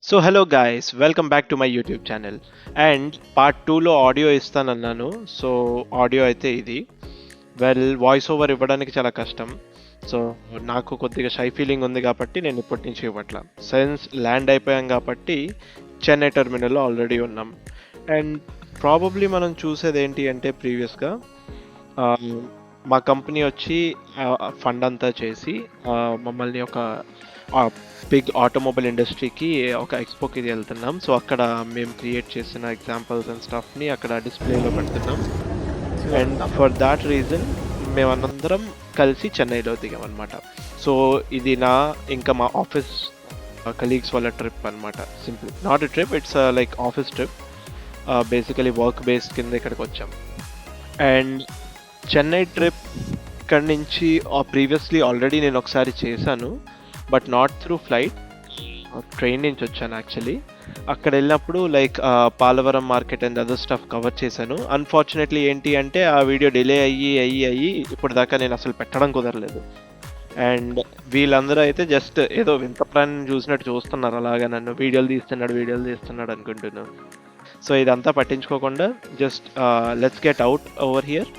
So hello guys, welcome back to my YouTube channel. And part టూలో audio ఇస్తానన్నాను. So audio అయితే ఇది. Voice over ఇవ్వడానికి చాలా కష్టం. సో నాకు కొద్దిగా షై ఫీలింగ్ ఉంది కాబట్టి నేను ఇప్పటి నుంచి ఇవ్వట్లా. సెన్స్ ల్యాండ్ అయిపోయాం కాబట్టి చెన్నై టెర్మినల్లో ఆల్రెడీ ఉన్నాం. అండ్ ప్రాబబ్లీ మనం చూసేది ఏంటి అంటే ప్రీవియస్గా మా కంపెనీ వచ్చి ఫండ్ అంతా చేసి మమ్మల్ని ఒక బిగ్ ఆటోమొబైల్ ఇండస్ట్రీకి ఒక ఎక్స్పోకి వెళ్తున్నాం. సో అక్కడ మేము క్రియేట్ చేసిన ఎగ్జాంపుల్స్ అండ్ స్టఫ్ని అక్కడ డిస్ప్లేలో పెడుతున్నాం. అండ్ ఫర్ దాట్ రీజన్ మేమందరం కలిసి చెన్నైలో దిగాం అనమాట. సో ఇది ఇంకా మా ఆఫీస్ కలీగ్స్ వాళ్ళ ట్రిప్ అనమాట. Simple not a trip, it's like office trip. Basically work base కింద ఇక్కడికి వచ్చాం. అండ్ చెన్నై ట్రిప్ ఇక్కడ నుంచి ప్రీవియస్లీ ఆల్రెడీ నేను ఒకసారి చేశాను, but not through flight, train నుంచి వచ్చాను యాక్చువల్లీ. అక్కడ వెళ్ళినప్పుడు like Pallavaram market and other stuff cover చేశాను. అన్ఫార్చునేట్లీ ఏంటి అంటే ఆ వీడియో డిలే అయ్యి ఇప్పుడు దాకా నేను అసలు పెట్టడం కుదరలేదు. అండ్ వీళ్ళందరూ అయితే జస్ట్ ఏదో వింత ప్రాణం చూసినట్టు చూస్తున్నారు, అలాగా నన్ను వీడియోలు తీస్తున్నాడు అనుకుంటున్నాను. సో ఇదంతా పట్టించుకోకుండా just let's get out over here.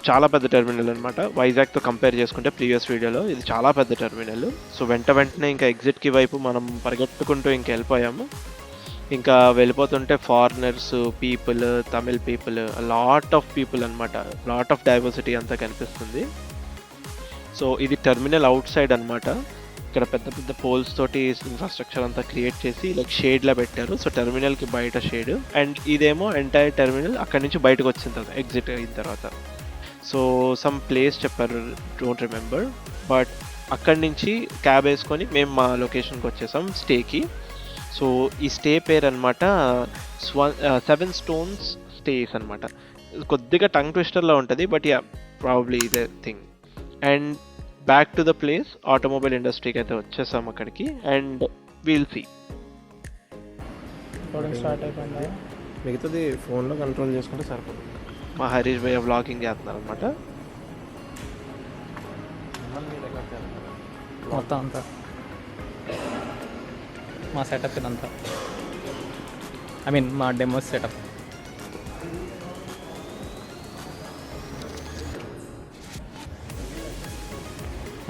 చాలా పెద్ద టెర్మినల్ అనమాట. వైజాగ్తో కంపేర్ చేసుకుంటే ప్రీవియస్ వీడియోలో ఇది చాలా పెద్ద టెర్మినల్. సో వెంటనే ఇంకా ఎగ్జిట్కి వైపు మనం పరిగెట్టుకుంటూ ఇంకా వెళ్ళిపోయాము. ఇంకా వెళ్ళిపోతుంటే foreigners people, Tamil people, lot of people అనమాట, లాట్ ఆఫ్ డైవర్సిటీ అంతా కనిపిస్తుంది. సో ఇది టెర్మినల్ అవుట్ సైడ్ అనమాట. ఇక్కడ పెద్ద పెద్ద పోల్స్ తోటి ఇన్ఫ్రాస్ట్రక్చర్ అంతా క్రియేట్ చేసి లైక్ షేడ్లా పెట్టారు. సో టెర్మినల్కి బయట షేడ్, అండ్ ఇదేమో ఎంటైర్ టెర్మినల్ అక్కడి నుంచి బయటకు వచ్చిన తర్వాత ఎగ్జిట్ అయిన తర్వాత. సో సమ్ ప్లేస్ చెప్పారు, డోంట్ రిమెంబర్, బట్ అక్కడి నుంచి క్యాబ్ వేసుకొని మేము మా లొకేషన్కి వచ్చేసాం స్టేకి. సో ఈ స్టే పేరు అనమాట 7 Stones స్టేస్ అనమాట. కొద్దిగా టంగ్ ట్విస్టర్లో ఉంటుంది, బట్ యా ప్రాబబ్లీ ఇదే thing. And back to the place, automobile ఇండస్ట్రీకి అయితే వచ్చేసాం అక్కడికి. అండ్ వీల్ సీ స్టార్ట్ అయిపోయిందా? మిగతాది ఫోన్లో కంట్రోల్ చేసుకుంటే సరిపోతుంది. మా హరీష్ భయ్య వ్లాగింగ్ చేస్తున్నారు అనమాట. మొత్తం అంతా మా సెటప్ ఇదంతా, ఐ మీన్ మా డెమోస్ సెటప్.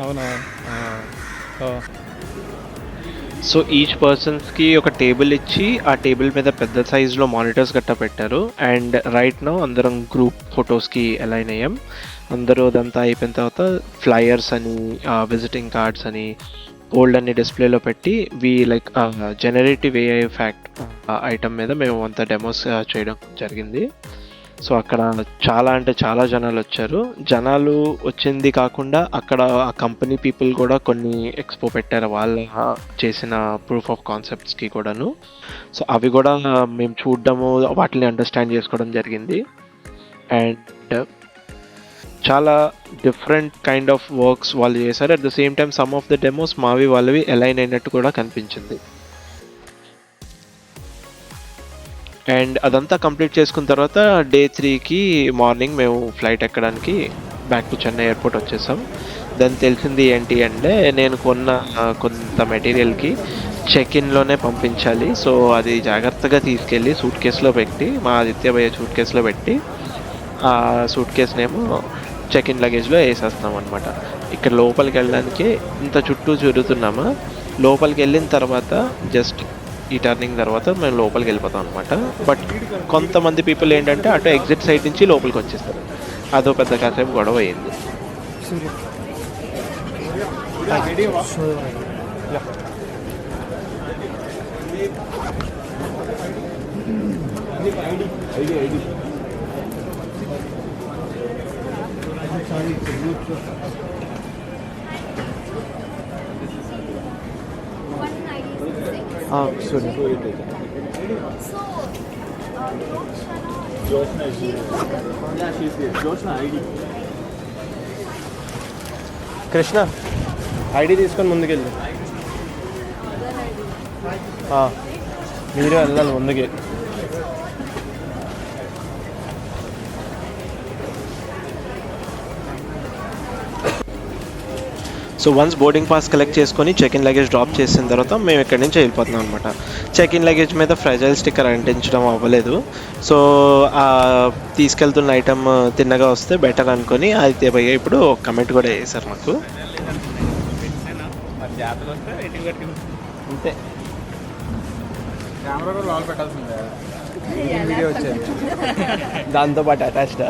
అవునా? సో ఈచ్ పర్సన్స్కి ఒక టేబుల్ ఇచ్చి ఆ టేబుల్ మీద పెద్ద సైజులో మానిటర్స్ గట్టా పెట్టారు. అండ్ రైట్ నౌ అందరం గ్రూప్ ఫొటోస్కి అలైన్ అయ్యాం. అందరూ అదంతా అయిపోయిన తర్వాత ఫ్లయర్స్ అని, విజిటింగ్ కార్డ్స్ అని, గోల్డ్ అని డిస్ప్లేలో పెట్టి like generative AI fact item మీద మేము అంతా డెమోస్ చేయడం జరిగింది. సో అక్కడ చాలా జనాలు వచ్చారు. జనాలు వచ్చింది కాకుండా అక్కడ ఆ కంపెనీ పీపుల్ కూడా కొన్ని ఎక్స్పో పెట్టారు వాళ్ళ చేసిన ప్రూఫ్ ఆఫ్ కాన్సెప్ట్స్కి కూడాను. సో అవి కూడా మేము చూడడము, వాటిని అండర్స్టాండ్ చేసుకోవడం జరిగింది. అండ్ చాలా డిఫరెంట్ కైండ్ ఆఫ్ వర్క్స్ వాళ్ళు చేశారు. At the same time some of the demos మావి వాళ్ళవి అలైన్ అయినట్టు కూడా కనిపించింది. అండ్ అదంతా కంప్లీట్ చేసుకున్న తర్వాత డే 3కి మార్నింగ్ మేము ఫ్లైట్ ఎక్కడానికి బ్యాక్ టు చెన్నై ఎయిర్పోర్ట్ వచ్చేసాం. దాన్ని తెలిసింది ఏంటి అంటే నేను కొంత మెటీరియల్కి చెక్-ఇన్లోనే పంపించాలి. సో అది జాగ్రత్తగా తీసుకెళ్ళి సూట్ కేసులో పెట్టి, మా ఆదిత్య భయ్య సూట్ కేసులో పెట్టి, ఆ సూట్ కేసునేమో చెక్-ఇన్ లగేజ్లో వేసేస్తున్నాం అనమాట. ఇక్కడ లోపలికి వెళ్ళడానికి ఇంత చుట్టూ తిరుగుతున్నామా, లోపలికి వెళ్ళిన తర్వాత జస్ట్ ఈ టర్నింగ్ తర్వాత మేము లోపలికి వెళ్ళిపోతాం అనమాట. బట్ కొంతమంది పీపుల్ ఏంటంటే అటు ఎగ్జిట్ సైడ్ నుంచి లోపలికి వచ్చేస్తారు. అదో పెద్ద కాసేపు గొడవ అయింది. కృష్ణ ఐడి తీసుకొని ముందుకెళ్ళి, మీరు వెళ్ళాలి ముందుకి. So once boarding pass collect చేసుకొని చెక్ ఇన్ లగేజ్ డ్రాప్ చేసిన తర్వాత మేము ఇక్కడి నుంచి వెళ్ళిపోతున్నాం అనమాట. చెక్ ఇన్ లగేజ్ మీద ఫ్రెజైల్ స్టిక్కర్ అంటించడం అవ్వలేదు. సో తీసుకెళ్తున్న ఐటమ్ తిన్నగా వస్తే బెటర్ అనుకొని అయితే భయ్య ఇప్పుడు కమెంట్ కూడా వేసారు మాకు. అంతే, కెమెరా కూడా లోపల పెట్టాల్సిందే, వీడియో వచ్చేది దాంతోపాటు అటాచ్డ్.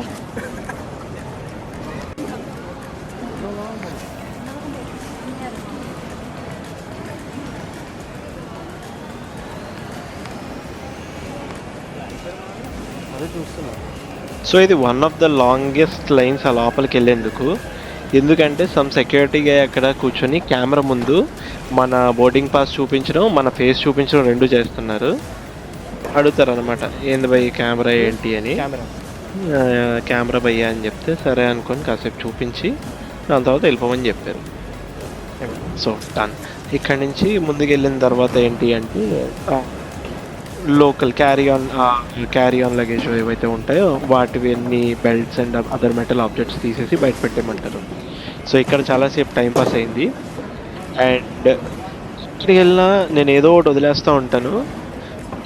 సో ఇది one of the longest lines ఆ లోపలికి వెళ్ళేందుకు. ఎందుకంటే సమ్ సెక్యూరిటీగా అక్కడ కూర్చొని కెమెరా ముందు మన బోర్డింగ్ పాస్ చూపించడం, మన ఫేస్ చూపించడం రెండు చేస్తున్నారు. అడుగుతారు అనమాట, ఏంది భయ్ కెమెరా ఏంటి అని. కెమెరా భయ్యా అని చెప్తే సరే అనుకొని కాసేపు చూపించి దాని తర్వాత వెళ్ళిపోమని చెప్పారు. So done. ఇక్కడ నుంచి ముందుకు వెళ్ళిన తర్వాత ఏంటి అంటే లోకల్ క్యారీ ఆన్ లగేజ్ ఏవైతే ఉంటాయో వాటివన్నీ belts and other metal objects తీసేసి బయట పెట్టేయమంటారు. సో ఇక్కడ చాలాసేపు టైం పాస్ అయింది. అండ్ ఇక్కడికి వెళ్ళినా నేను ఏదో ఒకటి వదిలేస్తూ ఉంటాను.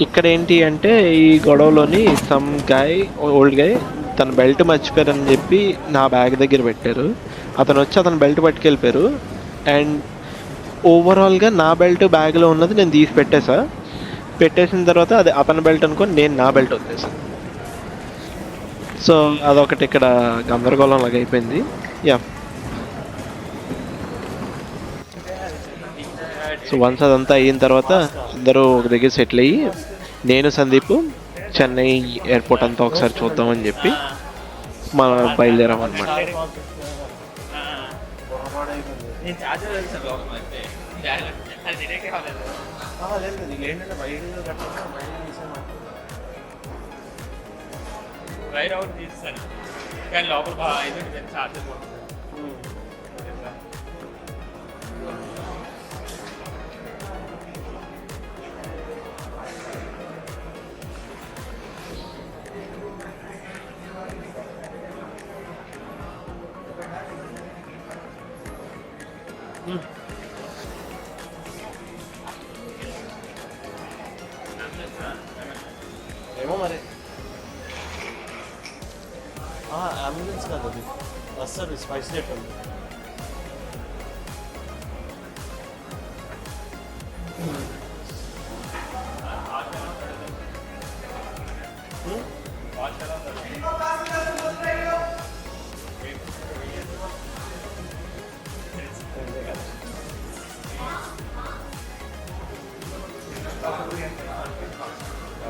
ఇక్కడ ఏంటి అంటే ఈ గొడవలోని సమ్ గాయ్, ఓల్డ్ గాయ్ తన బెల్ట్ మర్చిపోయారని చెప్పి నా బ్యాగ్ దగ్గర పెట్టారు. అతను వచ్చి అతను బెల్ట్ పట్టుకెళ్ళిపోయారు. అండ్ ఓవరాల్గా నా బెల్ట్ బ్యాగ్లో ఉన్నది నేను తీసి పెట్టేసిన తర్వాత అది అతని బెల్ట్ అనుకొని నేను నా బెల్ట్ వదిలేసాను. సో అదొకటి ఇక్కడ గందరగోళం లాగా అయిపోయింది. యా, సో వన్స్ అదంతా అయిన తర్వాత అందరూ ఒక దగ్గర సెటిల్ అయ్యి నేను సందీప్ చెన్నై ఎయిర్పోర్ట్ అంతా ఒకసారి చూద్దామని చెప్పి మనం బయలుదేరామన్నమాట. రైడ్ అవుట్ తీస్తాను కానీ లోపల బాగా అయితే చార్జెస్ ఏమో మరి అంబులెన్స్ కాదు, అది బస్ సర్వీస్ స్పైస్ జెట్ ఉంది.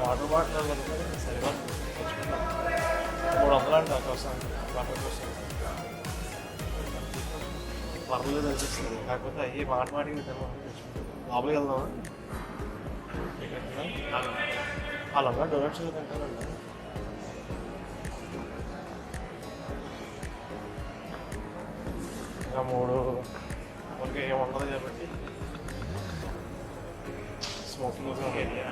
వాటర్ బాటిల్ సరిగా 300 అంట కోసం వాటర్ కోసం పర్లేదు అనిపిస్తుంది. కాకపోతే అయ్యి మాటికి లోపలికి వెళ్దామా? అలా డొనేట్స్ తింటానండి. ఇంకా 3 మనకి ఏముండదు కాబట్టి స్మోకింగ్ వెళ్ళాలి.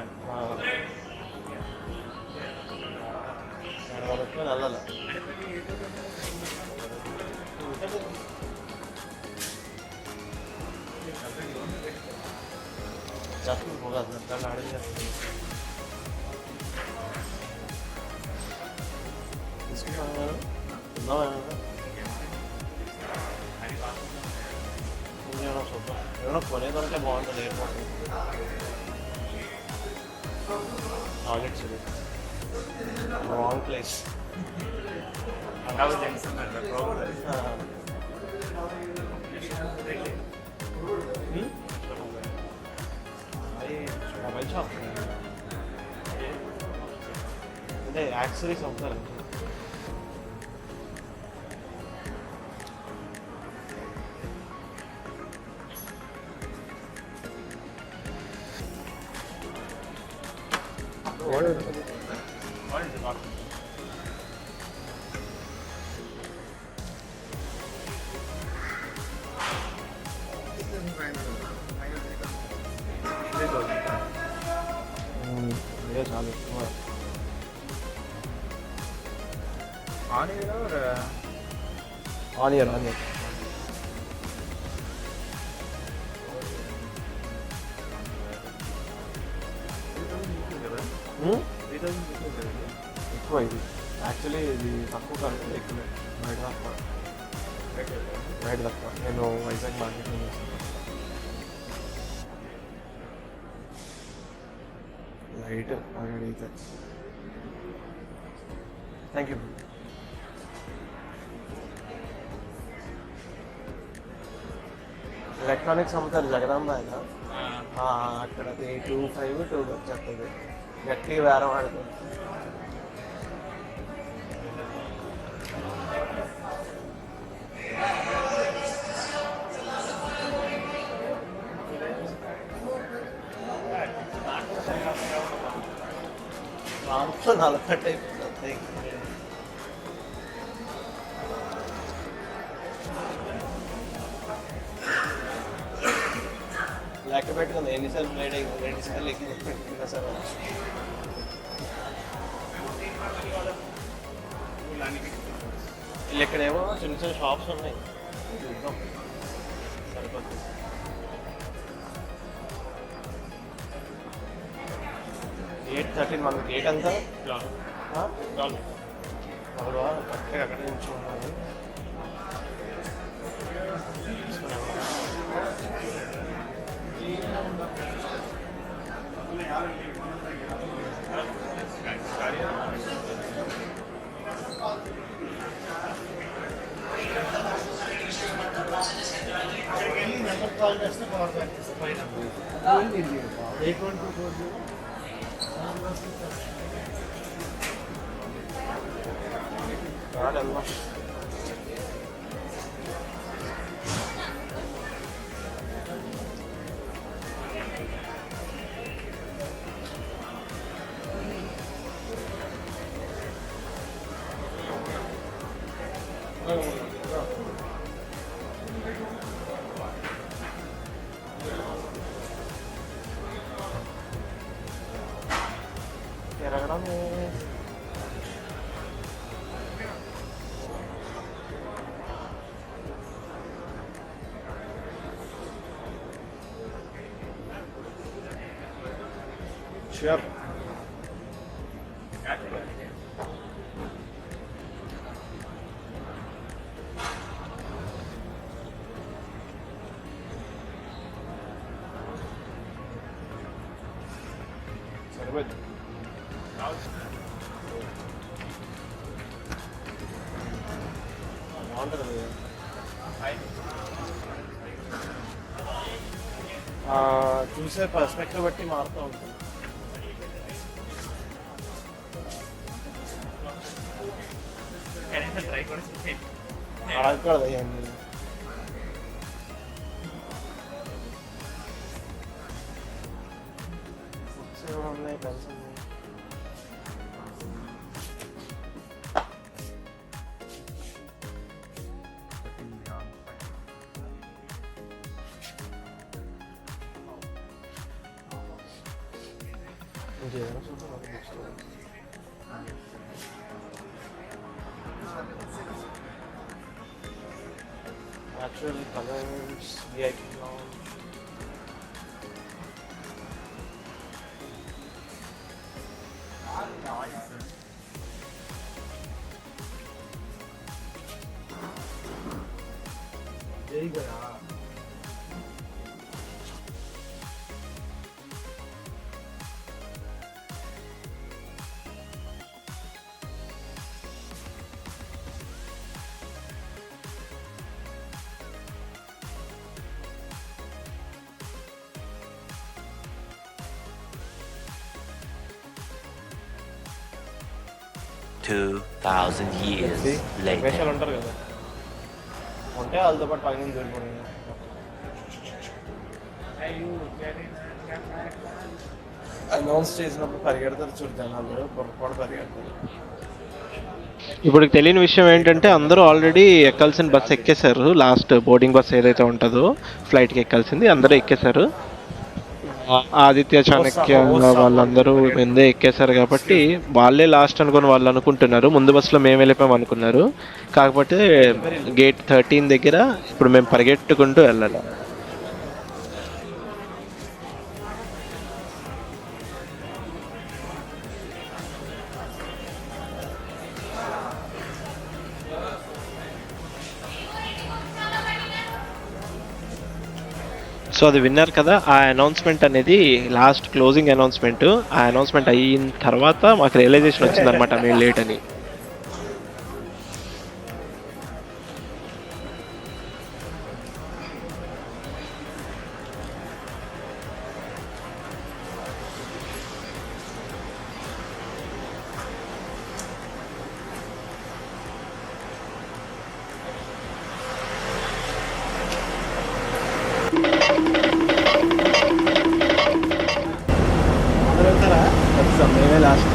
చేస్తుంది పోగాదు దాన్ని ఆడే చేస్తుంది. తీసుకుంటాను కదా ఉందామా? ఏమైనా చూద్దాం, ఏమైనా కొనేదంటే బాగుంటుంది. ఎయిర్పోర్ట్ టాయిలెట్స్ ఇది రాంగ్ ప్లేస్. మొబైల్ షాప్ అంటే యాక్సరీస్ అమ్ముతారు. చాలా ఎక్కువ ఆనియన్ ఎక్కువ ఇది యాక్చువల్లీ ఇది తక్కువ కాదు, ఎక్కువ బయట తక్కువ. బయట తక్కువ. నేను వైజాగ్ మార్కెట్లో చేస్తాను. లైట్ అడిగితే థ్యాంక్ యూ. ఎలక్ట్రానిక్స్ అమ్ముతారు జగదాంబ ఆయన, అక్కడ 252 వచ్చేస్తుంది. గట్టి వేరం ఆడుతుంది. నలభై లెక్క పెట్టుకుంది ఎన్నిసార్లు ప్లేట్ అయింది, 2 సార్లు ఎక్కిందా సార్. ఇక్కడేమో చిన్న చిన్న షాప్స్ ఉన్నాయి, చూద్దాం సరిపోతుంది. 8:13 మనకి గేట్ అంతా కరెక్ట్గా అక్కడే ఉంచుకున్నాను. తిరగడమే షూర్. సరిపోయింది. బాగుంటుంది. చూసే పర్స్పెక్టివ్ బట్టి మారుతూ ఉంటుంది. అడగకూడదు అవన్నీ. బుక్స్ ఏమైనా ఉన్నాయి, పెన్స్ ఉన్నాయి. ఇంకేదైనా చూద్దాం books. Natural colors, VIP lounge. There you go. 2,000 years later. వేషాలు ఉంటారు కదా, ఉంటే వాళ్ళతో పాటు పైన దొరికిపోయింది. అనౌన్స్ చేసినప్పుడు పరిగెడతారు చూడు జనాలు, పొరపాటు పరిగెడతారు. ఇప్పుడు తెలియని విషయం ఏంటంటే అందరూ ఆల్రెడీ ఎక్కాల్సిన బస్సు ఎక్కేశారు. లాస్ట్ బోర్డింగ్ బస్ ఏదైతే ఉంటుందో ఫ్లైట్కి ఎక్కాల్సింది అందరూ ఎక్కేశారు. ఆదిత్య చాణక్య వాళ్ళందరూ ముందే ఎక్కేశారు కాబట్టి వాళ్ళే లాస్ట్ అనుకుని వాళ్ళు అనుకుంటున్నారు. ముందు బస్సులో మేము వెళ్ళిపోయాం అనుకున్నారు. కాకపోతే గేట్ 13 దగ్గర ఇప్పుడు మేము పరిగెట్టుకుంటూ వెళ్ళాలి. సో అది విన్నారు కదా, ఆ అనౌన్స్మెంట్ అనేది లాస్ట్ క్లోజింగ్ అనౌన్స్మెంట్. ఆ అనౌన్స్మెంట్ అయిన తర్వాత మాకు రియలైజేషన్ వచ్చిందనమాట మేము లేట్ అని. మేమే లాస్ట్.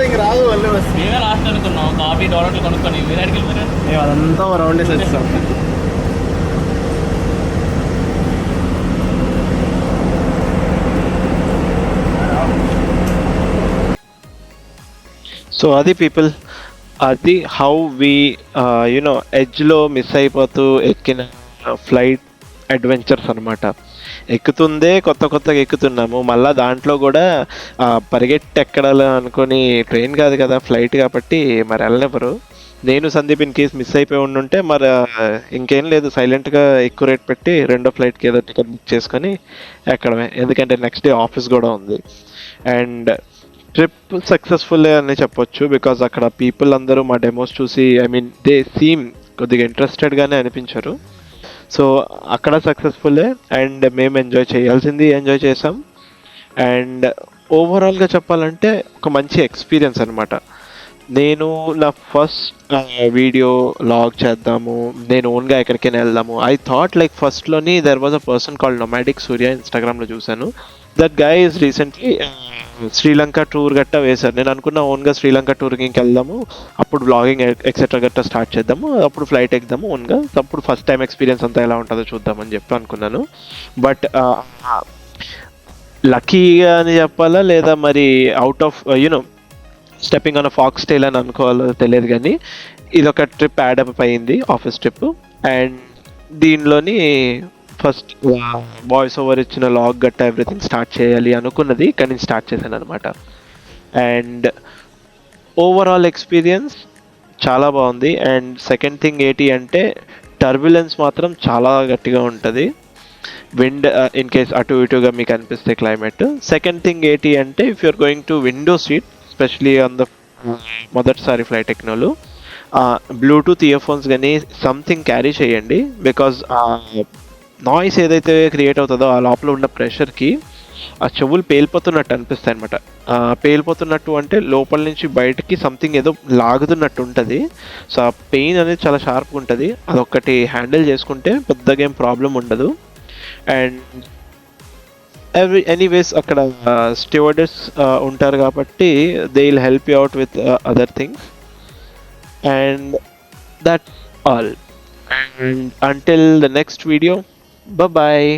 ఇంక రాదు మళ్ళీ బస్. మేమే లాస్ట్ అనుకున్నాం. కాఫీ డోనట్లు కొనుక్కొని మీరు అడిగి వెళ్ళిపోయారు. మేము అదంతా రౌండ్ వేసి వచ్చాం. సో అది పీపుల్, అది హౌ వి యునో ఎడ్జ్లో మిస్ అయిపోతూ ఎక్కిన ఫ్లైట్ అడ్వెంచర్స్ అనమాట. ఎక్కుతుందే కొత్తగా ఎక్కుతున్నాము, మళ్ళీ దాంట్లో కూడా పరిగెట్టి ఎక్కడాలి అనుకొని, ట్రైన్ కాదు కదా ఫ్లైట్ కాబట్టి మరి వెళ్ళనివ్వరు. నేను సందీప్ ఇన్ కేస్ మిస్ అయిపోయి ఉండుంటే మరి ఇంకేం లేదు, సైలెంట్గా ఎక్కువ రేట్ పెట్టి రెండో ఫ్లైట్కి ఏదో టికెట్ బుక్ చేసుకొని ఎక్కడమే, ఎందుకంటే నెక్స్ట్ డే ఆఫీస్ కూడా ఉంది. అండ్ ట్రిప్ సక్సెస్ఫుల్ అని చెప్పొచ్చు, బికాజ్ అక్కడ పీపుల్ అందరూ మా డెమోస్ చూసి ఐ మీన్ దే సీమ్ కొద్దిగా ఇంట్రెస్టెడ్గానే అనిపించారు. సో అక్కడ సక్సెస్ఫుల్లే, అండ్ మేము ఎంజాయ్ చేయాల్సింది ఎంజాయ్ చేసాం. అండ్ ఓవరాల్గా చెప్పాలంటే ఒక మంచి ఎక్స్పీరియన్స్ అనమాట. నేను నా ఫస్ట్ వీడియో లాగ్ చేద్దాము, నేను ఓన్గా ఎక్కడికైనా వెళ్దాము. ఐ థాట్ లైక్ ఫస్ట్లోని there was a person called nomadic Surya, ఇన్స్టాగ్రామ్లో చూశాను. That guy is recently Sri Lanka tour గట్టా వేశారు. నేను అనుకున్న ఓన్గా శ్రీలంక టూర్కి ఇంకెళ్దాము, అప్పుడు బ్లాగింగ్ ఎక్సెట్రా గట్టా స్టార్ట్ చేద్దాము, అప్పుడు ఫ్లైట్ ఎక్కుదాము ఓన్గా, అప్పుడు ఫస్ట్ టైం ఎక్స్పీరియన్స్ అంతా ఎలా ఉంటుందో చూద్దామని చెప్పి అనుకున్నాను. బట్ లక్కీగా అని చెప్పాలా లేదా మరి out of you know stepping on fox tail అని అనుకోవాలో తెలియదు, కానీ ఇదొక ట్రిప్ యాడప్ అయింది, ఆఫీస్ ట్రిప్. అండ్ దీనిలోని ఫస్ట్ వాయిస్ ఓవర్ ఇచ్చిన లాగ్ గట్టా ఎవ్రీథింగ్ స్టార్ట్ చేయాలి అనుకున్నది, కానీ స్టార్ట్ చేశాను అనమాట. అండ్ ఓవరాల్ ఎక్స్పీరియన్స్ చాలా బాగుంది. అండ్ సెకండ్ థింగ్ ఏంటి అంటే టర్బులెన్స్ మాత్రం చాలా గట్టిగా ఉంటుంది, విండ్ ఇన్ కేస్ అటు ఇటుగా మీకు అనిపిస్తే క్లైమేట్. సెకండ్ థింగ్ ఏంటి అంటే if you're going to window seat, especially on the మొదటిసారి ఫ్లైట్ ఎక్కినోళ్ళు, బ్లూటూత్ ఇయర్ఫోన్స్ కానీ సంథింగ్ క్యారీ చేయండి, బికాజ్ నాయిస్ ఏదైతే క్రియేట్ అవుతుందో ఆ లోపల ఉన్న ప్రెషర్కి ఆ చెవులు పేలిపోతున్నట్టు అనిపిస్తాయి అనమాట. పేలిపోతున్నట్టు అంటే లోపల నుంచి బయటకి సంథింగ్ ఏదో లాగుతున్నట్టు ఉంటుంది. సో ఆ పెయిన్ అనేది చాలా షార్ప్గా ఉంటుంది, అదొక్కటి హ్యాండిల్ చేసుకుంటే పెద్దగా ఏం ప్రాబ్లం ఉండదు. అండ్ ఎనీవేస్ అక్కడ స్టీవర్డెస్ ఉంటారు కాబట్టి they will help you out with other things. And that's all. And until the next video, bye bye.